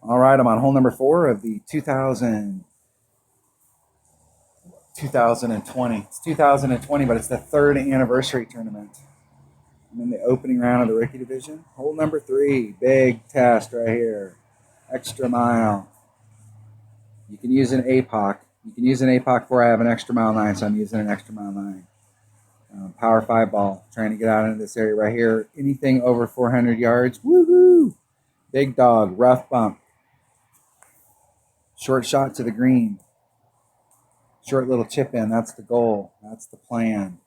All right, I'm on hole number 4 of the 2020. It's 2020, but it's the third anniversary tournament. I'm in the opening round of the rookie division. Hole number 3, big test right here. Extra mile. You can use an APOC. You can use an APOC before I have an extra mile 9, so I'm using an extra mile 9. Power 5 ball, trying to get out into this area right here. Anything over 400 yards, woohoo! Big dog, rough bump. Short shot to the green. Short little chip in, that's the goal. That's the plan.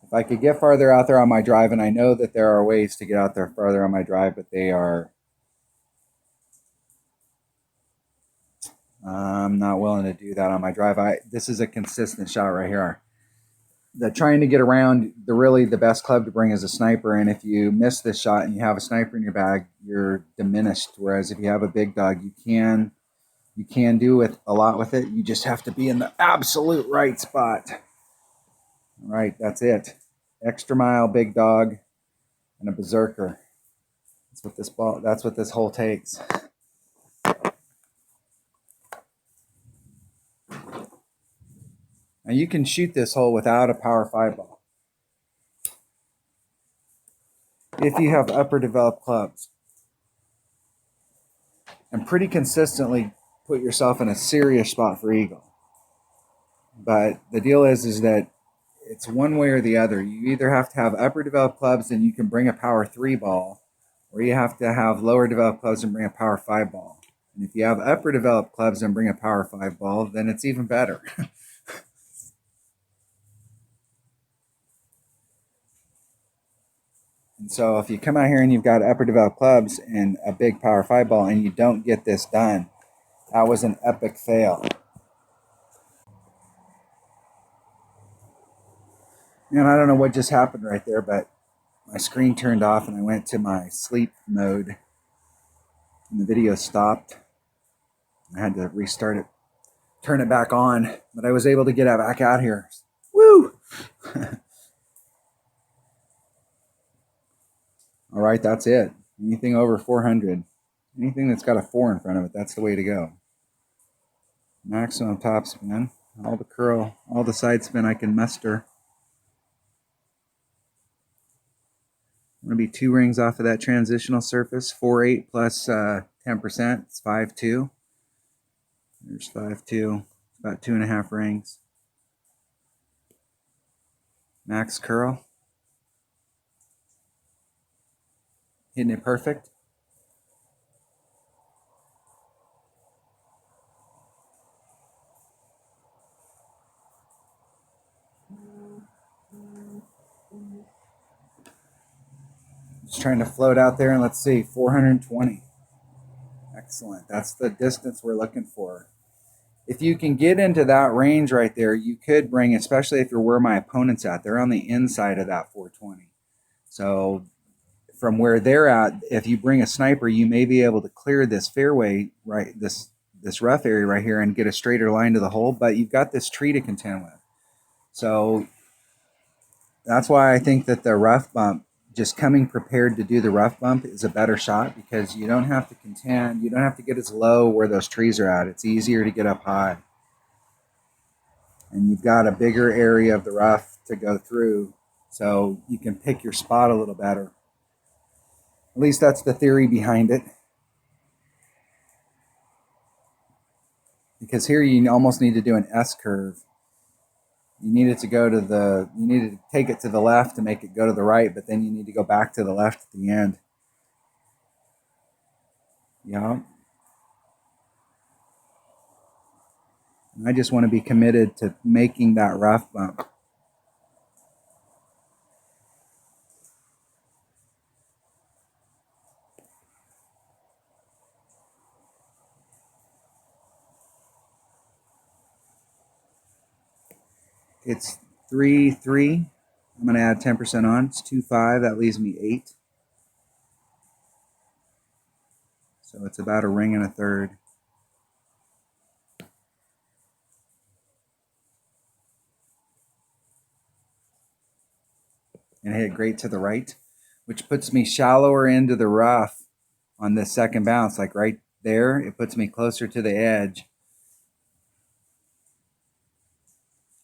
If I could get farther out there on my drive, and I know that there are ways to get out there farther on my drive, but I'm not willing to do that on my drive. This is a consistent shot right here. Trying to get around, the best club to bring is a sniper, and if you miss this shot and you have a sniper in your bag, you're diminished. Whereas if you have a big dog, you can do a lot with it. You just have to be in the absolute right spot. All right, that's it. Extra mile, big dog, and a berserker. That's what this hole takes. Now you can shoot this hole without a power 5 ball if you have upper developed clubs, and pretty consistently put yourself in a serious spot for eagle. But the deal is that it's one way or the other. You either have to have upper developed clubs and you can bring a power 3 ball, or you have to have lower developed clubs and bring a power 5 ball. And if you have upper developed clubs and bring a power 5 ball, then it's even better. And so if you come out here and you've got upper developed clubs and a big power 5 ball and you don't get this done, that was an epic fail. And I don't know what just happened right there, but my screen turned off and I went to my sleep mode and the video stopped. I had to restart it, turn it back on, but I was able to get back out here. Woo! All right, that's it. Anything over 400, anything that's got a 4 in front of it, that's the way to go. Maximum top spin, all the curl, all the side spin I can muster. I'm going to be 2 rings off of that transitional surface. 4.8 plus 10%, it's 5.2. There's 5.2, about 2.5 rings. Max curl. Hitting it perfect. Just trying to float out there, and let's see, 420. Excellent. That's the distance we're looking for. If you can get into that range right there, you could bring, especially if you're where my opponent's at, they're on the inside of that 420. So from where they're at, if you bring a sniper, you may be able to clear this fairway, right, this rough area right here, and get a straighter line to the hole, but you've got this tree to contend with. So that's why I think that the rough bump, just coming prepared to do the rough bump, is a better shot, because you don't have to contend, you don't have to get as low where those trees are at. It's easier to get up high. And you've got a bigger area of the rough to go through, so you can pick your spot a little better. At least that's the theory behind it. Because here you almost need to do an S curve. You need it to go to you need to take it to the left to make it go to the right, but then you need to go back to the left at the end. Yeah. And I just want to be committed to making that rough bump. It's 3.3. I'm going to add 10% on. It's 2.5. That leaves me 8. So it's about a ring and a third. And I hit great to the right, which puts me shallower into the rough on this second bounce, like right there. It puts me closer to the edge.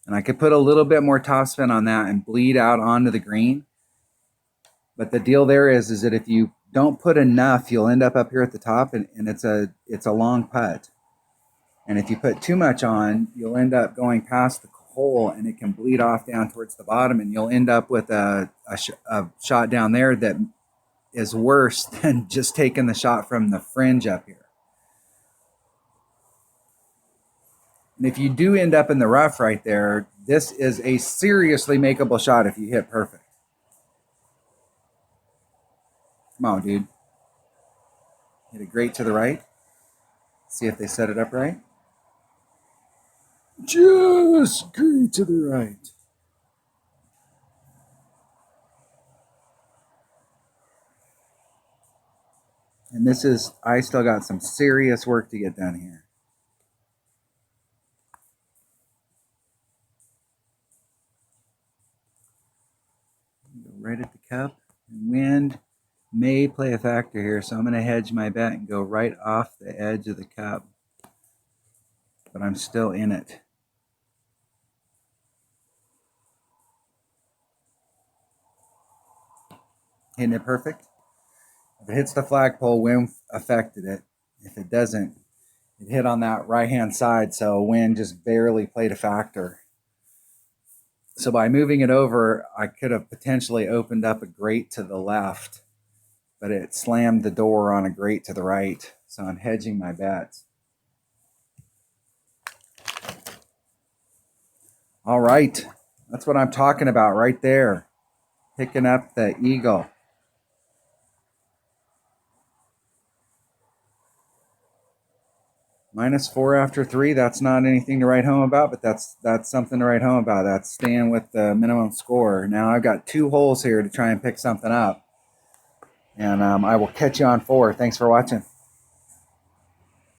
And I could put a little bit more topspin on that and bleed out onto the green. But the deal there is that if you don't put enough, you'll end up here at the top, and it's a long putt. And if you put too much on, you'll end up going past the hole, and it can bleed off down towards the bottom, and you'll end up with a shot down there that is worse than just taking the shot from the fringe up here. And if you do end up in the rough right there, this is a seriously makeable shot if you hit perfect. Come on, dude. Hit it great to the right. See if they set it up right. Just great to the right. And I still got some serious work to get done here. Go right at the cup. Wind may play a factor here, so I'm going to hedge my bet and go right off the edge of the cup. But I'm still in it. Hitting it perfect. If it hits the flagpole, wind affected it. If it doesn't, it hit on that right-hand side, so wind just barely played a factor. So by moving it over, I could have potentially opened up a grate to the left, but it slammed the door on a grate to the right, so I'm hedging my bets. All right, that's what I'm talking about right there. Picking up the eagle. -4 after 3, that's not anything to write home about, but that's something to write home about. That's staying with the minimum score. Now I've got 2 holes here to try and pick something up. And I will catch you on 4. Thanks for watching.